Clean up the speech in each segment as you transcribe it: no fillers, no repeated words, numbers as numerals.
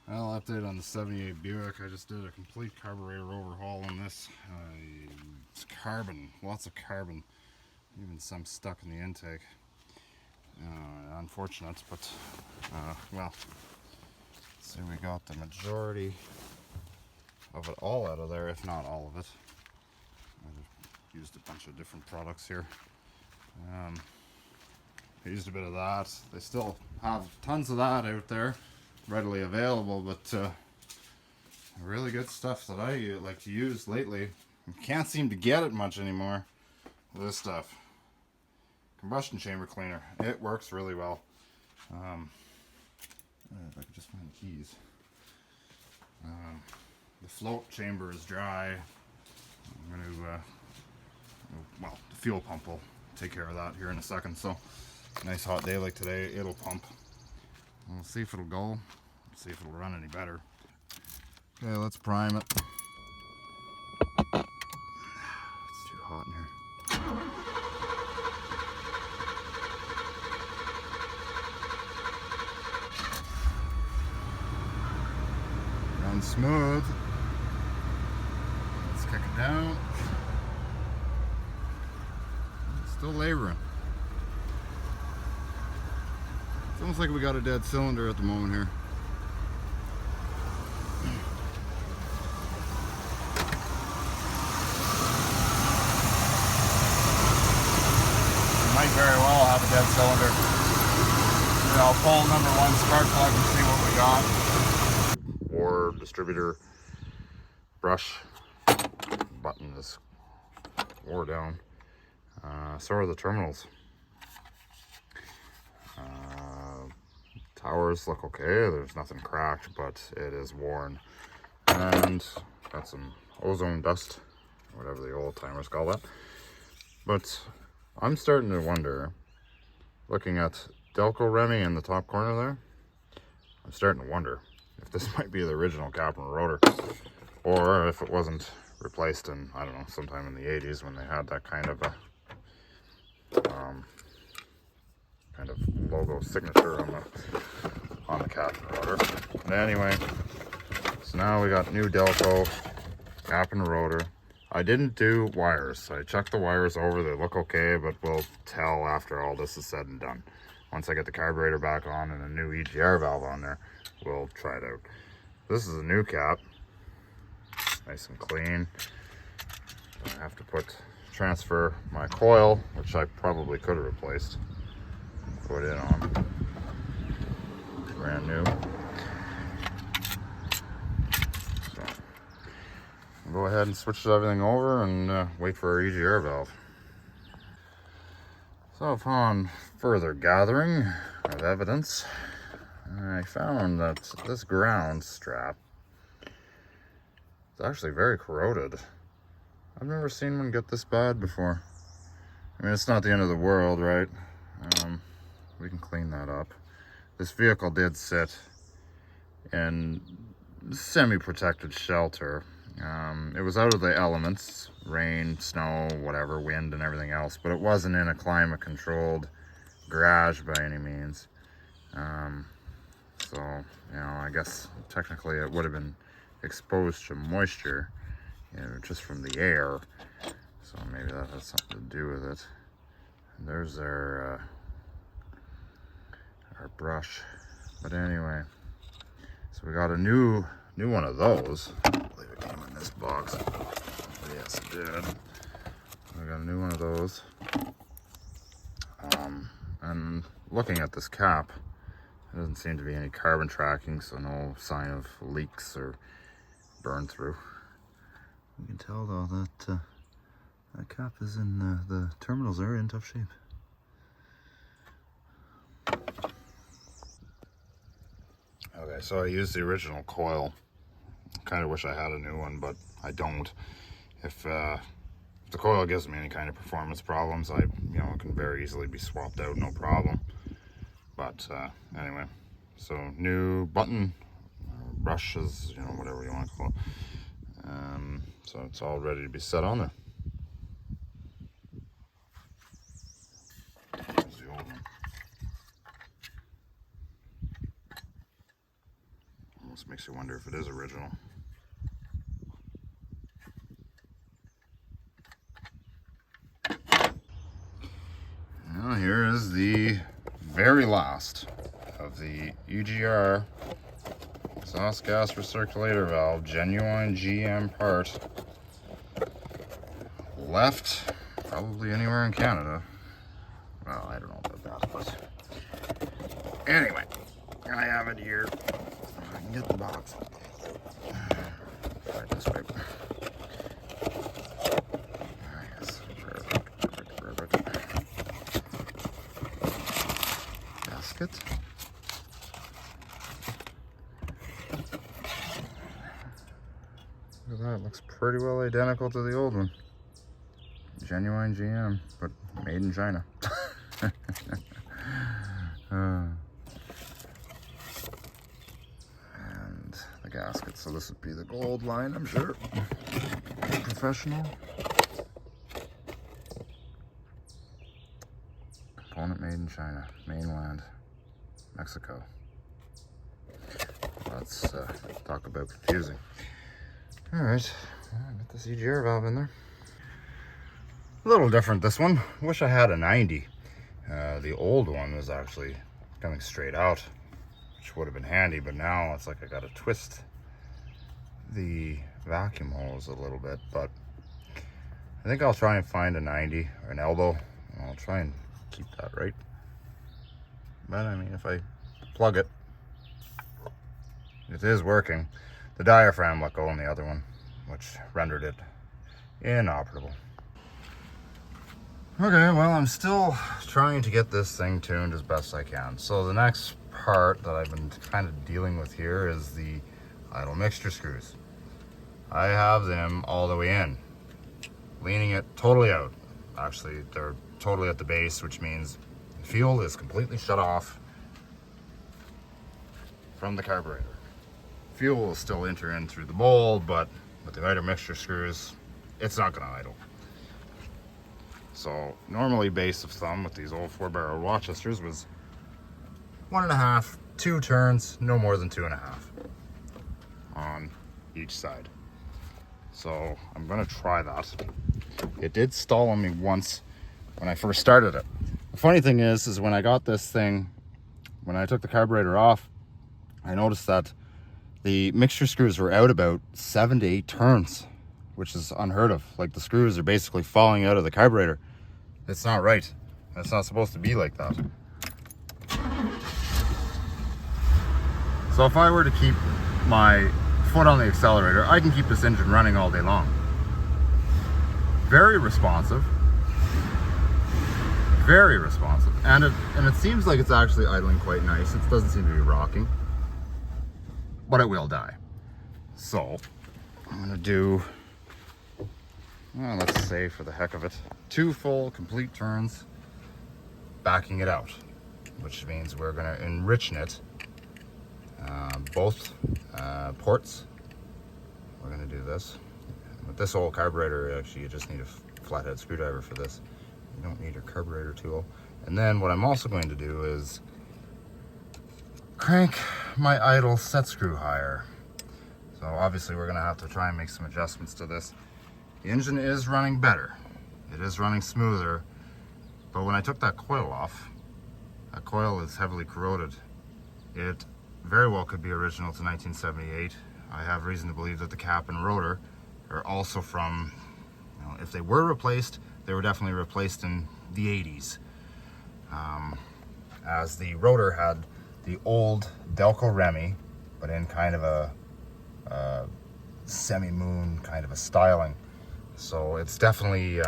Well, update on the 78 Buick. I just did a complete carburetor overhaul on this. It's carbon, lots of carbon, even some stuck in the intake. Unfortunate, but well, so we got the majority of it all out of there, if not all of it. I used a bunch of different products here. I used a bit of that. They still have tons of that out there readily available, but really good stuff that I like to use lately. Can't seem to get it much anymore. This stuff, combustion chamber cleaner, it works really well. If I could just find the keys. The float chamber is dry. I'm going to well, the fuel pump will take care of that here in a second. So nice hot day like today, it'll pump. We'll see if it'll go, see if it'll run any better. Okay, let's prime it. It's too hot in here. Run smooth. Let's kick it down. Still laboring. It's almost like we got a dead cylinder at the moment here. Might very well have a dead cylinder. I'll pull number one spark plug and see what we got. Or distributor brush button is wore down. So are the terminals. Towers look okay. There's nothing cracked, but it is worn. And got some ozone dust, whatever the old timers call that. But I'm starting to wonder, looking at Delco Remy in the top corner there, I'm starting to wonder if this might be the original cap and rotor, or if it wasn't replaced in, I don't know, sometime in the 80s when they had that kind of a logo signature on the cap and rotor. But anyway, so now we got new Delco cap and rotor. I didn't do wires. I checked the wires over. They look okay, but we'll tell after all this is said and done. Once I get the carburetor back on and a new EGR valve on there, we'll try it out. This is a new cap, nice and clean. I have to transfer my coil, which I probably could have replaced, put it on brand new. So I'll go ahead and switch everything over and wait for our EGR valve. So upon further gathering of evidence, I found that this ground strap is actually very corroded. I've never seen one get this bad before. I mean, it's not the end of the world, right? We can clean that up. This vehicle did sit in semi-protected shelter. It was out of the elements, rain, snow, whatever, wind and everything else, but it wasn't in a climate-controlled garage by any means. So, you know, I guess technically it would have been exposed to moisture, you know, just from the air. So maybe that has something to do with it. And there's our brush. But anyway, so we got a new one of those. I believe it came in this box. But yes, it did. We got a new one of those. And looking at this cap, there doesn't seem to be any carbon tracking, so no sign of leaks or burn through. You can tell though that that cap is in the terminals are in tough shape. Okay, so I used the original coil. Kind of wish I had a new one, but I don't. If the coil gives me any kind of performance problems, it can very easily be swapped out, no problem. But anyway, so new button, brushes, whatever you want to call it. So it's all ready to be set on there. There's the old one. Almost makes you wonder if it is original. Now here is the very last of the EGR exhaust gas recirculator valve, genuine GM part. Left probably anywhere in Canada. Well, I don't know about that, but anyway, I have it here. If I can get the box. Right this way. Yes, perfect. Gasket. Look at that, it looks pretty well identical to the old one. Genuine GM, but made in China. And the gasket, so this would be the gold line, I'm sure. Professional. Component made in China, mainland, Mexico. Let's talk about confusing. All right, got this EGR valve in there. A little different this one. Wish I had a 90. The old one was actually coming straight out, which would have been handy, but now it's like I gotta twist the vacuum hose a little bit. But I think I'll try and find a 90 or an elbow. I'll try and keep that right. But I mean, if I plug it, it is working. The diaphragm let go on the other one, which rendered it inoperable. Okay, well, I'm still trying to get this thing tuned as best I can. So the next part that I've been kind of dealing with here is the idle mixture screws. I have them all the way in, leaning it totally out. Actually, they're totally at the base, which means the fuel is completely shut off from the carburetor. Fuel will still enter in through the bowl, but with the idle mixture screws, it's not gonna idle. So normally base of thumb with these old 4-barrel Rochesters was 1.5, 2 turns, no more than 2.5 on each side. So I'm gonna try that. It did stall on me once when I first started it. The funny thing is when I got this thing, when I took the carburetor off, I noticed that the mixture screws were out about 7 to 8 turns, which is unheard of. Like the screws are basically falling out of the carburetor. It's not right. It's not supposed to be like that. So if I were to keep my foot on the accelerator, I can keep this engine running all day long. Very responsive. Very responsive. And it seems like it's actually idling quite nice. It doesn't seem to be rocking. But it will die. So I'm gonna do, well, let's say for the heck of it, 2 full complete turns backing it out, which means we're going to enrich it, both ports. We're going to do this. With this old carburetor, actually you just need a flathead screwdriver for this. You don't need your carburetor tool. And then what I'm also going to do is crank my idle set screw higher. So obviously we're going to have to try and make some adjustments to this. The engine is running better. It is running smoother. But when I took that coil off, that coil is heavily corroded. It very well could be original to 1978. I have reason to believe that the cap and rotor are also from, if they were replaced, they were definitely replaced in the 80s. As the rotor had the old Delco Remy, but in kind of a semi-moon kind of a styling. So it's definitely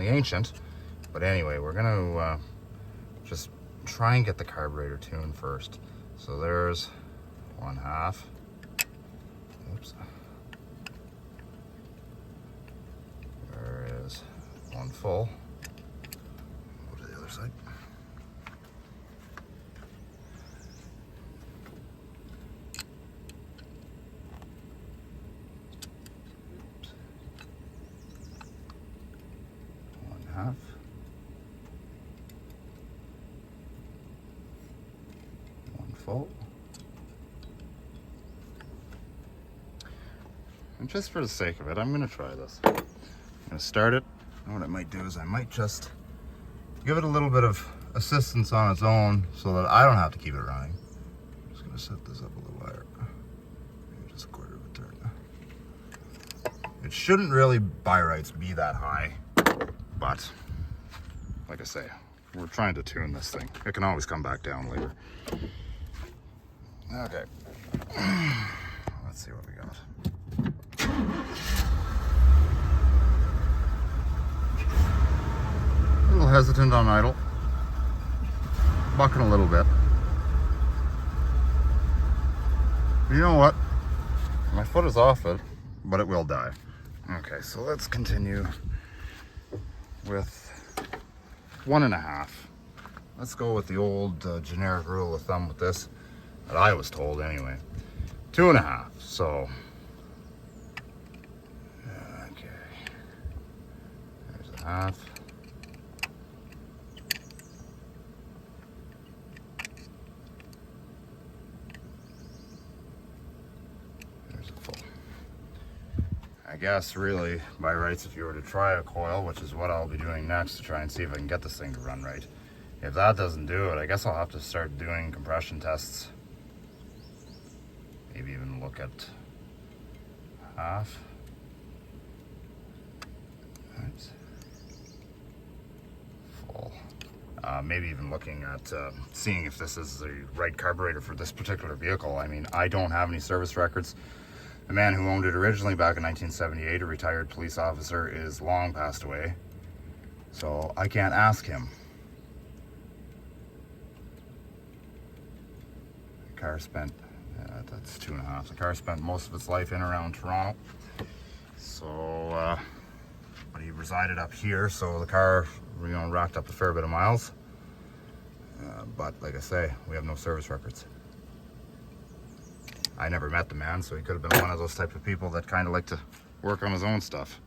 ancient. But anyway, we're gonna just try and get the carburetor tuned first. So there's 1/2. Oops. There is 1 full. Go to the other side. Half. 1 full. And just for the sake of it, I'm gonna try this. I'm gonna start it. And what I might do is I might just give it a little bit of assistance on its own so that I don't have to keep it running. I'm just gonna set this up a little higher. Maybe just a quarter of a turn. It shouldn't really, by rights, be that high, but like I say, we're trying to tune this thing. It can always come back down later. Okay. Let's see what we got. A little hesitant on idle. Bucking a little bit. You know what? My foot is off it, but it will die. Okay, so let's continue with 1.5. Let's go with the old generic rule of thumb with this, that I was told anyway. 2.5, so. Okay. There's a half. There's a full. I guess really, by rights, if you were to try a coil, which is what I'll be doing next to try and see if I can get this thing to run right. If that doesn't do it, I guess I'll have to start doing compression tests. Maybe even look at half. Oops. Full. Maybe even looking at seeing if this is the right carburetor for this particular vehicle. I mean, I don't have any service records. The man who owned it originally back in 1978, a retired police officer, is long passed away. So I can't ask him. The car spent, that's 2.5. The car spent most of its life in and around Toronto. So, but he resided up here, so the car, racked up a fair bit of miles. But like I say, we have no service records. I never met the man, so he could have been one of those type of people that kind of like to work on his own stuff.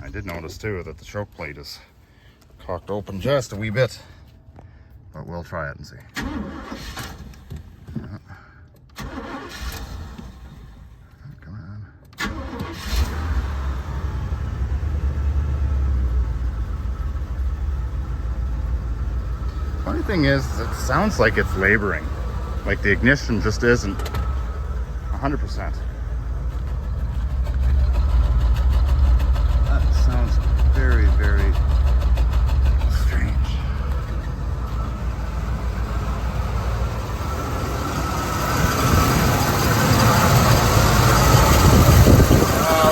I did notice too that the choke plate is cocked open just a wee bit, but we'll try it and see. Come on. Funny thing is, it sounds like it's laboring. Like the ignition just isn't 100%. That sounds very, very strange.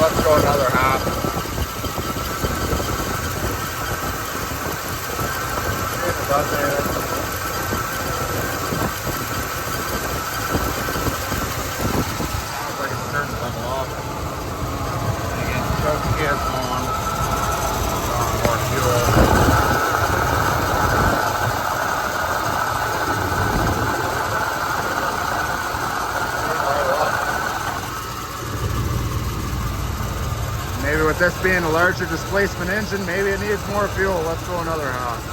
Let's go another half. See if it does anything. Maybe with this being a larger displacement engine, maybe it needs more fuel. Let's go another half.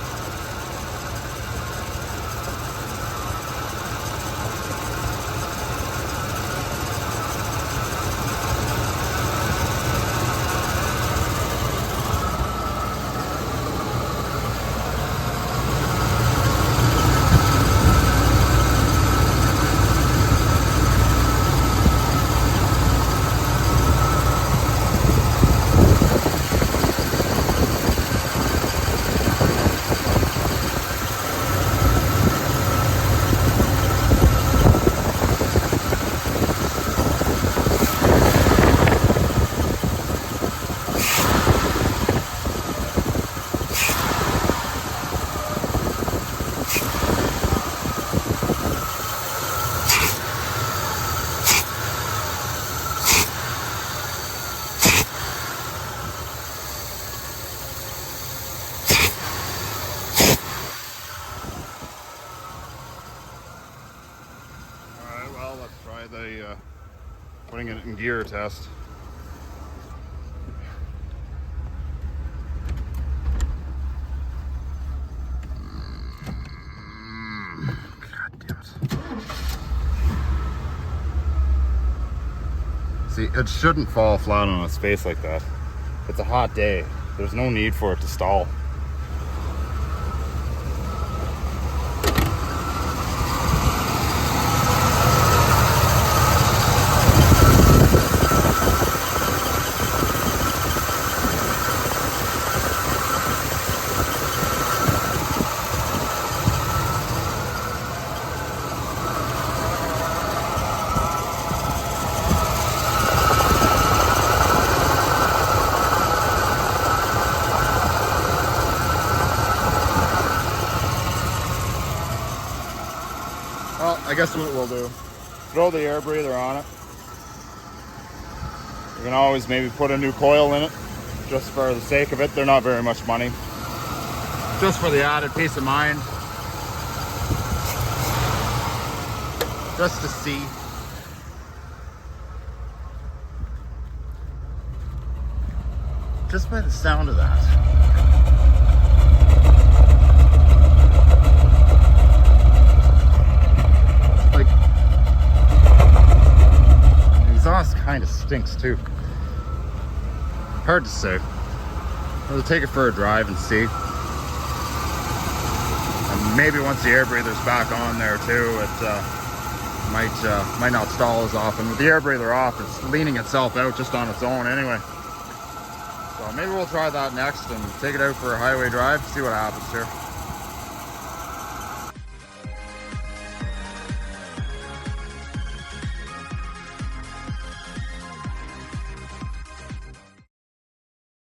The putting it in gear test. God damn it. See, it shouldn't fall flat on its face like that. It's a hot day. There's no need for it to stall. Well, I guess what we'll do, throw the air breather on it. You can always maybe put a new coil in it, just for the sake of it. They're not very much money. Just for the added peace of mind. Just to see. Just by the sound of that. Exhaust kind of stinks too. Hard to say. We'll take it for a drive and see. And maybe once the air breather's back on there too, it might not stall as often. With the air breather off, it's leaning itself out just on its own anyway. So maybe we'll try that next and take it out for a highway drive, see what happens here.